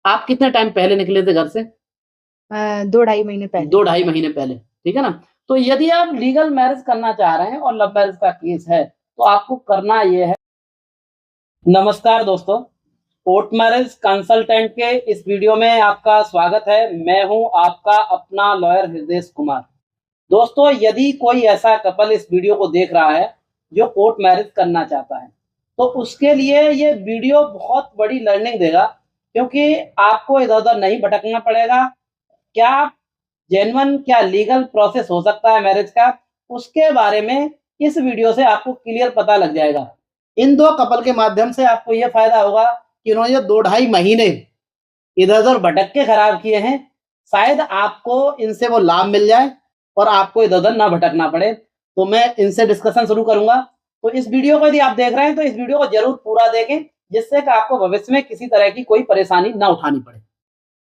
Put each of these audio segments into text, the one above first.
आप कितने टाइम पहले निकले थे घर से? 2-2.5 महीने पहले। 2-2.5 महीने पहले, ठीक है ना? तो यदि आप लीगल मैरिज करना चाह रहे हैं और लव मैरिज का केस है, तो आपको करना ये है। नमस्कार दोस्तों, कोर्ट मैरिज कंसल्टेंट के इस वीडियो में आपका स्वागत है। मैं हूं आपका अपना लॉयर हृदय कुमार। दोस्तों, यदि कोई ऐसा कपल इस वीडियो को देख रहा है जो कोर्ट मैरिज करना चाहता है, तो उसके लिए ये वीडियो बहुत बड़ी लर्निंग देगा, क्योंकि आपको इधर-उधर नहीं भटकना पड़ेगा। क्या जेन्युइन, क्या लीगल प्रोसेस हो सकता है मैरिज का, उसके बारे में इस वीडियो से आपको क्लियर पता लग जाएगा। इन दो कपल के माध्यम से आपको यह फायदा होगा कि उन्होंने जो 2-2.5 महीने इधर-उधर भटक के खराब किए हैं, शायद आपको इनसे वो लाभ मिल जाए और आपको इधर-उधर ना भटकना पड़े। तो मैं इनसे डिस्कशन शुरू करूंगा। तो इस वीडियो को यदि आप देख रहे हैं तो इस वीडियो को जरूर पूरा देखें, जिससे कि आपको भविष्य में किसी तरह की कोई परेशानी ना उठानी पड़े।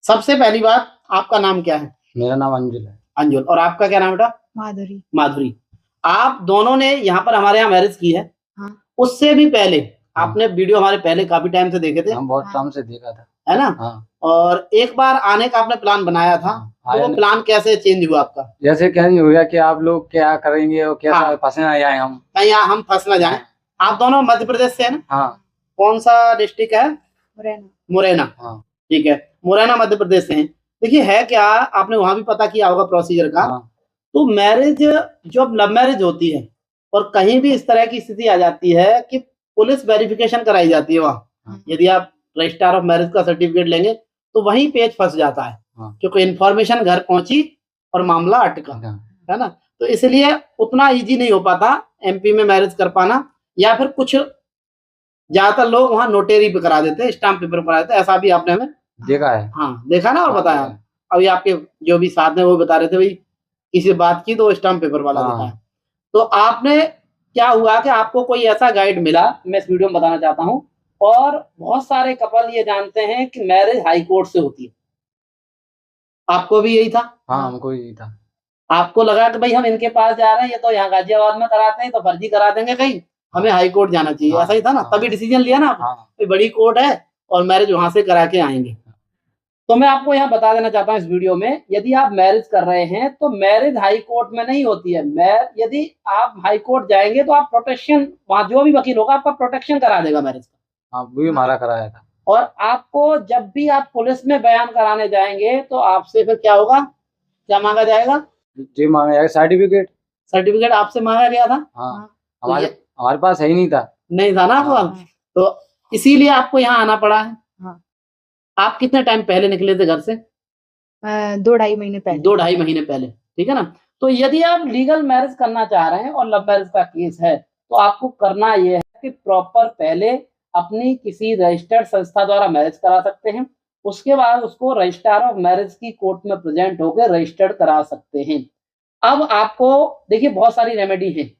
सबसे पहली बात, आपका नाम क्या है? मेरा नाम अंजुल है। अंजुल। और आपका क्या नाम बेटा? माधुरी। माधुरी। आप दोनों ने यहाँ पर हमारे यहाँ मैरिज की है। हाँ। उससे भी पहले आपने वीडियो हमारे पहले काफी टाइम से देखे थे? हम बहुत टाइम से देखा था, है ना? हाँ। और एक बार आने का आपने प्लान बनाया था, तो वो प्लान कैसे चेंज हुआ आपका? जैसे क्या नहीं हो गया कि आप लोग क्या करेंगे और कैसा फंस ना जाए, हम कहीं हम फंस ना जाए। आप दोनों मध्य प्रदेश से है ना? हाँ। कौन सा डिस्ट्रिक्ट है? मुरैना। मुरैना, हाँ। ठीक है, मुरैना मध्य प्रदेश से हैं। देखिए, है क्या, आपने वहां भी पता किया होगा प्रोसीजर का। हाँ। तो मैरिज, जो लव मैरिज होती है और कहीं भी इस तरह की स्थिति आ जाती है कि पुलिस वेरिफिकेशन कराई जाती है वहाँ, यदि आप रजिस्ट्रार ऑफ मैरिज का सर्टिफिकेट लेंगे तो वहीं पेज फंस जाता है, क्योंकि इन्फॉर्मेशन घर पहुंची और मामला अटका, है ना? तो इसलिए उतना इजी नहीं हो पाता एमपी में मैरिज कर पाना, या फिर कुछ ज्यादातर लोग वहाँ नोटेरी पे करा देते हैं, स्टाम्प पेपर करा देते हैं। ऐसा भी आपने हमें देखा है? हाँ, देखा ना, और बताया। अभी आपके जो भी साथ में वो बता रहे थे, भाई किसी बात की तो स्टाम्प पेपर वाला देखा है। तो आपने क्या हुआ कि आपको कोई ऐसा गाइड मिला, मैं इस वीडियो में बताना चाहता हूँ। और बहुत सारे कपल ये जानते हैं कि मैरिज हाई कोर्ट से होती है। आपको भी यही था? हाँ, हमको यही था। आपको लगा कि भाई हम इनके पास जा रहे हैं, ये तो यहाँ गाजियाबाद में कराते हैं, तो फर्जी करा देंगे, कहीं हमें हाई कोर्ट जाना चाहिए। ऐसा ही था ना? तभी डिसीजन लिया ना आपने, बड़ी कोर्ट है और मैरिज वहां से करा के आएंगे। तो मैं आपको यहाँ बता देना चाहता हूँ इस वीडियो में, यदि आप मैरिज कर रहे हैं तो मैरिज हाई कोर्ट में नहीं होती है। यदि आप हाई कोर्ट जाएंगे तो आप प्रोटेक्शन, वहाँ जो भी वकील होगा आपका प्रोटेक्शन करा देगा मैरिज का। हाँ, वो भी हमारा कराया था। और आपको जब भी आप पुलिस में बयान कराने जाएंगे तो आपसे फिर क्या होगा, क्या मांगा जाएगा? जी, मांगा जाएगा सर्टिफिकेट। सर्टिफिकेट आपसे मांगा गया था? हाँ। हमारे पास है ही नहीं था। नहीं था ना आपका? तो इसीलिए आपको यहाँ आना पड़ा है। आप कितने टाइम पहले निकले थे घर से? 2-2.5 महीने पहले। 2-2.5 महीने पहले, ठीक है ना? तो यदि आप लीगल मैरिज करना चाह रहे हैं और लव मैरिज का केस है, तो आपको करना यह है कि प्रॉपर पहले अपनी किसी रजिस्टर्ड संस्था द्वारा मैरिज करा सकते हैं। उसके बाद उसको रजिस्ट्रार ऑफ मैरिज की कोर्ट में प्रेजेंट होकर रजिस्टर्ड करा सकते हैं। अब आपको देखिए, बहुत सारी रेमेडी है,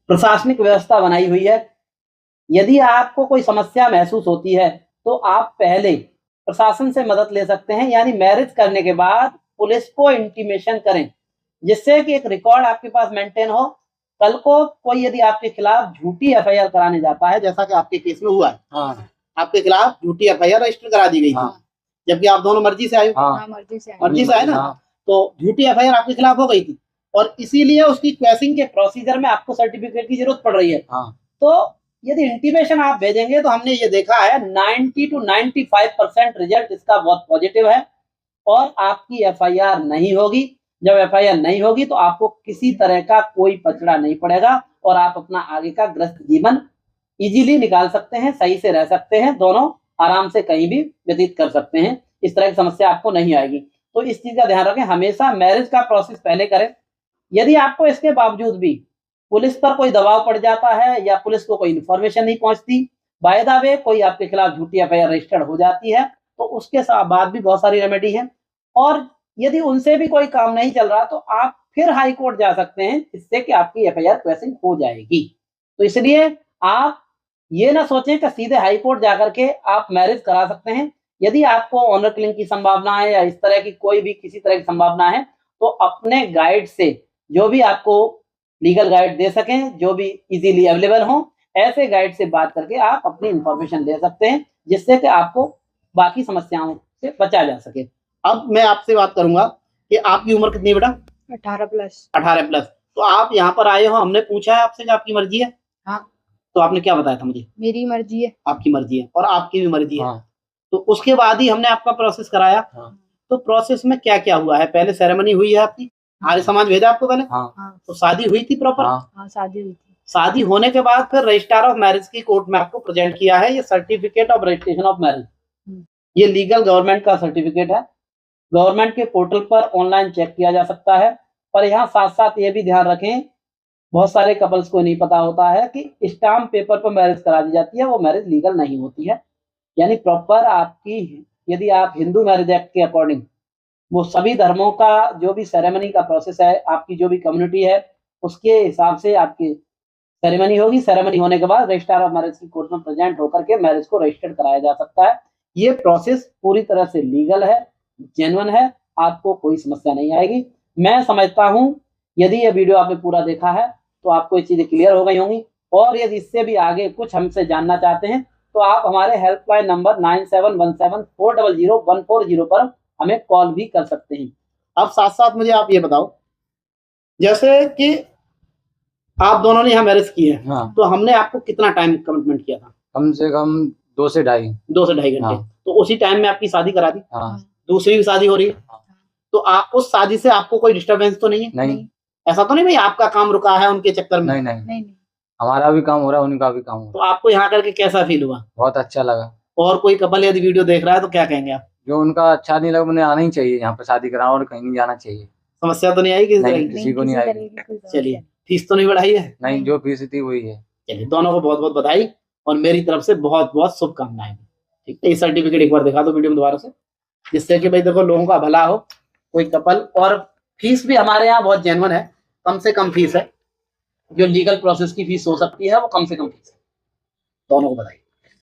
प्रशासनिक व्यवस्था बनाई हुई है। यदि आपको कोई समस्या महसूस होती है तो आप पहले प्रशासन से मदद ले सकते हैं, यानी मैरिज करने के बाद पुलिस को इंटीमेशन करें, जिससे कि एक रिकॉर्ड आपके पास मेंटेन हो। कल को कोई यदि आपके खिलाफ झूठी एफआईआर कराने जाता है, जैसा कि आपके केस में हुआ है, आपके खिलाफ झूठी एफआईआर रजिस्टर करा दी गई थी, जबकि आप दोनों मर्जी से आए, मर्जी से आए ना, तो झूठी एफआईआर आपके खिलाफ हो गई थी और इसीलिए उसकी क्वेसिंग के प्रोसीजर में आपको सर्टिफिकेट की जरूरत पड़ रही है। तो यदि इंटीमेशन आप भेजेंगे तो हमने ये देखा है 90 to 95% रिजल्ट इसका बहुत पॉजिटिव है और आपकी एफआईआर नहीं होगी। जब एफआईआर नहीं होगी तो आपको किसी तरह का कोई पचड़ा नहीं पड़ेगा और आप अपना आगे का ग्रस्त जीवन इजीली निकाल सकते हैं, सही से रह सकते हैं, दोनों आराम से कहीं भी व्यतीत कर सकते हैं। इस तरह की समस्या आपको नहीं आएगी। तो इस चीज का ध्यान रखें, हमेशा मैरिज का प्रोसेस पहले करें। यदि आपको इसके बावजूद भी पुलिस पर कोई दबाव पड़ जाता है या पुलिस को कोई इन्फॉर्मेशन नहीं पहुंचती, बाय द वे कोई आपके खिलाफ झूठी एफआईआर रजिस्टर्ड हो जाती है, तो उसके बाद भी बहुत सारी रेमेडी है। और यदि उनसे भी कोई काम नहीं चल रहा तो आप फिर हाई कोर्ट जा सकते हैं, जिससे कि आपकी एफआईआर क्वेसिंग हो जाएगी। तो इसलिए आप ये ना सोचें कि सीधे हाई कोर्ट जाकर के आप मैरिज करा सकते हैं। यदि आपको ऑनर किलिंग की संभावना है या इस तरह की कोई भी किसी तरह की संभावना है, तो अपने गाइड से, जो भी आपको लीगल गाइड दे सकें, जो भी इजीली अवेलेबल हो, ऐसे गाइड से बात करके आप अपनी इंफॉर्मेशन ले सकते हैं, जिससे कि आपको बाकी समस्याओं से बचा जा सके। अब मैं आपसे बात करूंगा कि आपकी उम्र कितनी है बेटा? 18+। 18 प्लस। तो आप यहाँ पर आए हो, हमने पूछा है आपसे कि आपकी मर्जी है? हाँ। तो आपने क्या बताया था मुझे? मेरी मर्जी है। आपकी मर्जी है और आपकी भी मर्जी है। हाँ। तो उसके बाद ही हमने आपका प्रोसेस कराया। हाँ। तो प्रोसेस में क्या क्या हुआ है? पहले सेरेमनी हुई है आपकी, आर्य समाज भेजा आपको पहले? हाँ। हाँ। तो शादी हुई थी प्रॉपर? हाँ। हाँ, शादी हुई थी। शादी होने के बाद फिर रजिस्ट्रार ऑफ मैरिज की कोर्ट में आपको प्रेजेंट किया है ये certificate of registration of marriage. ये लीगल गवर्नमेंट का सर्टिफिकेट है, गवर्नमेंट के पोर्टल पर ऑनलाइन चेक किया जा सकता है। पर यहाँ साथ साथ ये भी ध्यान रखें, बहुत सारे कपल्स को नहीं पता होता है कि स्टाम्प पेपर पर मैरिज करा दी जाती है, वो मैरिज लीगल नहीं होती है। यानी प्रॉपर आपकी, यदि आप हिंदू मैरिज एक्ट के अकॉर्डिंग वो सभी धर्मों का जो भी सेरेमनी का प्रोसेस है, आपकी जो भी कम्युनिटी है उसके हिसाब से आपकी सेरेमनी होगी। सेरेमनी होने के बाद रजिस्ट्रार ऑफ मैरिज की कोर्ट में प्रेजेंट होकर के मैरिज को रजिस्टर्ड कराया जा सकता है। ये प्रोसेस पूरी तरह से लीगल है, जेन्युइन है, आपको कोई समस्या नहीं आएगी। मैं समझता हूं यदि ये वीडियो आपने पूरा देखा है तो आपको ये चीजें क्लियर हो गई होंगी। और यदि इससे भी आगे कुछ हमसे जानना चाहते हैं तो आप हमारे हेल्पलाइन नंबर 9717400140 पर हमें कॉल भी कर सकते हैं। अब साथ साथ मुझे आप ये बताओ, जैसे कि आप दोनों ने यहाँ मैरिज की है, हाँ। तो हमने आपको कितना टाइम कमिटमेंट किया था? कम से कम 2 से ढाई। 2 से ढाई घंटे। हाँ। तो उसी टाइम में आपकी शादी करा दी? हाँ। दूसरी भी शादी हो रही है? हाँ। तो आप उस शादी से आपको कोई डिस्टर्बेंस तो नहीं है? नहीं। ऐसा तो नहीं भाई आपका काम रुका है उनके चक्कर में? नहीं नहीं, नहीं। हमारा भी काम हो रहा है, उनका भी काम हो तो रहा आपको यहाँ करके कैसा फील हुआ? बहुत अच्छा लगा। और कोई कपल यदि वीडियो देख रहा है तो क्या कहेंगे आप? जो उनका अच्छा नहीं लगा उन्हें आना ही चाहिए, यहाँ पर शादी कराओ और कहीं नहीं जाना चाहिए। समस्या तो नहीं आई किसी नहीं, तरह की? किसी को नहीं आएगी। तरह की कोई समस्या चलिए, फीस तो नहीं बढ़ाई है? नहीं, जो फीस थी वही है। चलिए, दोनों को बहुत बहुत बधाई और मेरी तरफ से बहुत बहुत शुभकामनाएं। ठीक है, ये सर्टिफिकेट एक बार दिखा दो वीडियो में दोबारा से, जिससे कि भाई देखो लोगों का भला हो, कोई कपल। और फीस भी हमारे यहाँ बहुत जेन्युइन है, कम से कम फीस है। जो लीगल प्रोसेस की फीस हो सकती है वो कम से कम फीस है। दोनों को बधाई।